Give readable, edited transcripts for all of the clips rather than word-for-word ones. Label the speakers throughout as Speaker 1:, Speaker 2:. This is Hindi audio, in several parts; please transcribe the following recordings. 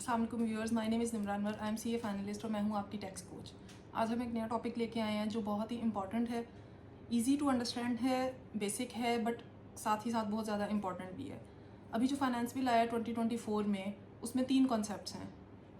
Speaker 1: अस्सलाम वालेकुम viewers, my name is Nimran Anwar, I am CA finalist और मैं हूँ आपकी टैक्स कोच। आज हम एक नया टॉपिक लेके आए हैं जो बहुत ही इंपॉर्टेंट है, इजी टू अंडरस्टैंड है, बेसिक है, बट साथ ही साथ बहुत ज़्यादा इंपॉर्टेंट भी है। अभी जो फाइनेंस बिल आया 2024 में, उसमें 3 कॉन्सेप्ट्स हैं,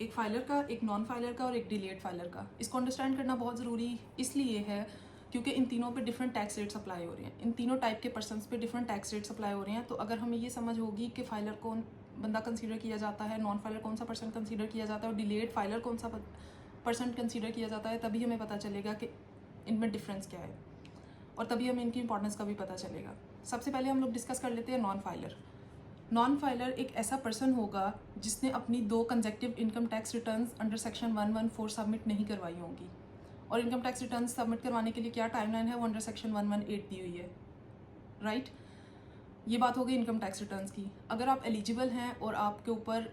Speaker 1: एक फाइलर का, एक नॉन फाइलर का और एक डिलेड फाइलर का। इसको अंडरस्टैंड करना बहुत ज़रूरी इसलिए है क्योंकि इन तीनों पे डिफरेंट टैक्स रेट्स अप्लाई हो रहे हैं, इन तीनों टाइप के पर्सनस पे डिफरेंट टैक्स रेट्स अप्लाई हो रहे हैं। तो अगर हमें ये समझ होगी कि फाइलर कौन बंदा कंसीडर किया जाता है, नॉन फाइलर कौन सा पर्सन कंसीडर किया जाता है और डिलेड फाइलर कौन सा पर्सन कंसीडर किया जाता है, तभी हमें पता चलेगा कि इनमें डिफरेंस क्या है और तभी हमें इनकी इंपॉर्टेंस का भी पता चलेगा। सबसे पहले हम लोग डिस्कस कर लेते हैं नॉन फाइलर। नॉन फाइलर एक ऐसा पर्सन होगा जिसने अपनी 2 consecutive income tax returns under section 114 submit नहीं करवाई होंगी। और इनकम टैक्स रिटर्न्स सबमिट करवाने के लिए क्या टाइमलाइन है, वो अंडर सेक्शन 118 दी हुई है, राइट। ये बात हो गई इनकम टैक्स रिटर्न्स की। अगर आप एलिजिबल हैं और आपके ऊपर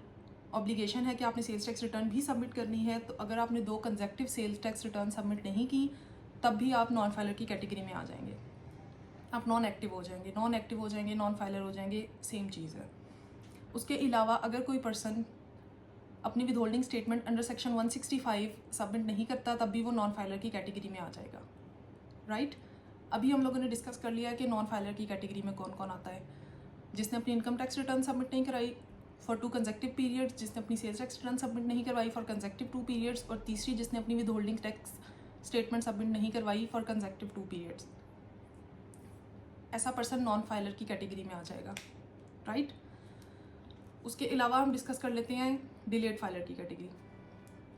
Speaker 1: ऑब्लिगेशन है कि आपने सेल्स टैक्स रिटर्न भी सबमिट करनी है, तो अगर आपने 2 consecutive sales tax return submit नहीं की, तब भी आप नॉन फाइलर की कैटेगरी में आ जाएंगे, आप नॉन एक्टिव हो जाएंगे, नॉन फाइलर हो जाएंगे, सेम चीज़ है। उसके अलावा अगर कोई पर्सन अपनी with holding statement under section 165 submit नहीं करता, तब भी वो नॉन फाइलर की कैटेगरी में आ जाएगा, राइट। अभी हम लोगों ने डिस्कस कर लिया कि नॉन फाइलर की कैटेगरी में कौन कौन आता है। जिसने अपनी इनकम टैक्स रिटर्न सबमिट नहीं कराई फॉर 2 कंसेक्टिव पीरियड्स, जिसने अपनी सेल्स टैक्स रिटर्न सबमिट नहीं करवाई फॉर कंसेक्टिव 2 पीरियड्स, और तीसरी जिसने अपनी with holding tax statement submit नहीं करवाई फॉर कंसेक्टिव 2 पीरियड्स। ऐसा पर्सन नॉन फाइलर की कैटेगरी में आ जाएगा, राइट। उसके अलावा हम डिस्कस कर लेते हैं डिलेड फाइलर की कैटेगरी।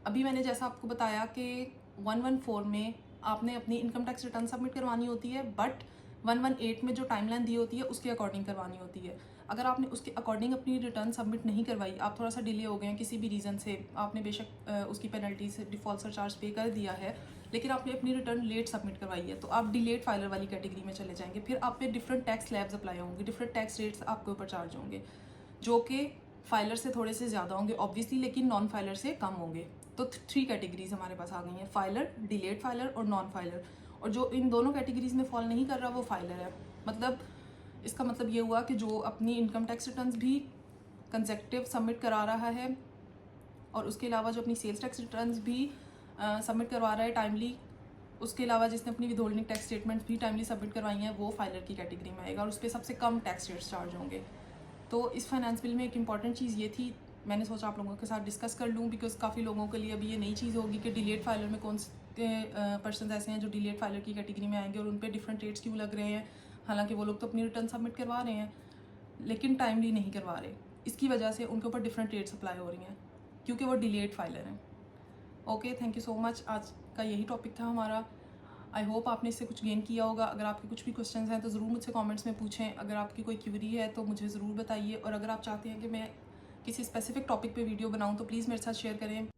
Speaker 1: अभी मैंने जैसा आपको बताया कि 114 में आपने अपनी इनकम टैक्स रिटर्न सबमिट करवानी होती है, बट 118 में जो टाइमलाइन दी होती है उसके अकॉर्डिंग करवानी होती है। अगर आपने उसके अकॉर्डिंग अपनी रिटर्न सबमिट नहीं करवाई, आप थोड़ा सा डिले हो गए हैं किसी भी रीज़न से, आपने बेशक उसकी पेनल्टी से डिफ़ॉल्ट सरचार्ज पे कर दिया है, लेकिन आपने अपनी रिटर्न लेट सबमिट करवाई है, तो आप डिलेड फाइलर वाली कैटेगरी में चले जाएंगे। फिर आप पे डिफरेंट टैक्स स्लैब्स अप्लाई होंगे, डिफरेंट टैक्स रेट्स आपके ऊपर चार्ज होंगे, जो कि फाइलर से थोड़े से ज़्यादा होंगे ऑब्वियसली, लेकिन नॉन फाइलर से कम होंगे। तो 3 कैटेगरीज हमारे पास आ गई हैं, फाइलर, डिलेड फाइलर और नॉन फाइलर। और जो इन दोनों कैटेगरीज में फॉल नहीं कर रहा वो फाइलर है। मतलब इसका मतलब ये हुआ कि जो अपनी इनकम टैक्स रिटर्न्स भी कंसेक्टिव सबमिट करा रहा है और उसके अलावा जो अपनी सेल्स टैक्स रिटर्न्स भी सबमिट करवा रहा है टाइमली, उसके अलावा जिसने अपनी विद होल्डिंग टैक्स स्टेटमेंट्स भी टाइमली सबमिट करवाई हैं, वो फाइलर की कैटेगरी में आएगा और उस पर सबसे कम टैक्स रेट्स चार्ज होंगे। तो इस फाइनेंस बिल में एक इंपॉर्टेंट चीज़ ये थी, मैंने सोचा आप लोगों के साथ डिस्कस कर लूँ, बिकॉज काफ़ी लोगों के लिए अभी ये नई चीज़ होगी कि डिलेड फाइलर में कौन से पर्सन ऐसे हैं जो डिलेड फाइलर की कैटेगरी में आएंगे और उन पर डिफरेंट रेट्स क्यों लग रहे हैं। हालांकि वो लोग तो अपनी रिटर्न सबमिट करवा रहे हैं लेकिन टाइमली नहीं करवा रहे, इसकी वजह से उनके ऊपर डिफरेंट रेट्स अप्लाई हो रही हैं क्योंकि वो डिलेड फाइलर हैं। Okay, thank you so much. आज का यही टॉपिक था हमारा। आई होप आपने इससे कुछ गेन किया होगा। अगर आपके कुछ भी क्वेश्चंस हैं तो ज़रूर मुझसे कमेंट्स में पूछें। अगर आपकी कोई क्यूरी है तो मुझे ज़रूर बताइए, और अगर आप चाहते हैं कि मैं किसी स्पेसिफिक टॉपिक पे वीडियो बनाऊं तो प्लीज़ मेरे साथ शेयर करें।